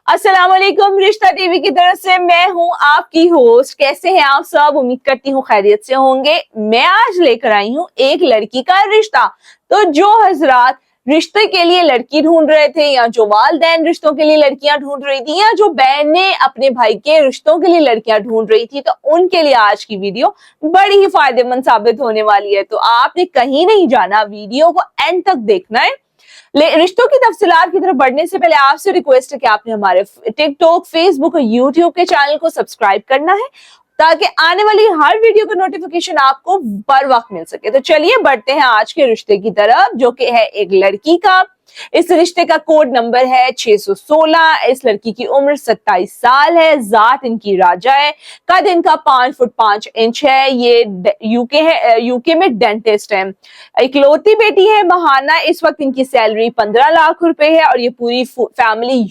अस्सलाम वालेकुम, रिश्ता टीवी की तरफ से मैं हूं आपकी होस्ट। कैसे हैं आप सब? उम्मीद करती हूँ खैरियत से होंगे। मैं आज लेकर आई हूँ एक लड़की का रिश्ता। तो जो हजरात रिश्ते के लिए लड़की ढूंढ रहे थे, या जो वालिदैन रिश्तों के लिए लड़कियां ढूंढ रही थी, या जो बहनें अपने भाई के रिश्तों के लिए लड़कियां ढूंढ रही थी, तो उनके लिए आज की वीडियो बड़ी ही फायदेमंद साबित होने वाली है। तो आपने कहीं नहीं जाना, वीडियो को एंड तक देखना है। रिश्तों की तफसीलात की तरफ बढ़ने से पहले आपसे रिक्वेस्ट है कि आपने हमारे टिकटॉक, फेसबुक और यूट्यूब के चैनल को सब्सक्राइब करना है, ताकि आने वाली हर वीडियो का नोटिफिकेशन आपको बर वक्त मिल सके। तो चलिए बढ़ते हैं आज के रिश्ते की तरफ, जो कि है एक लड़की का। इस रिश्ते का कोड नंबर है 616। इस लड़की की उम्र 27 साल है। जात इनकी राजा है। कद इनका 5 फुट 5 इंच है। ये यूके में डेंटिस्ट है। इकलौती बेटी है। महाना इस वक्त इनकी सैलरी 15 लाख रुपए है, और ये पूरी फैमिली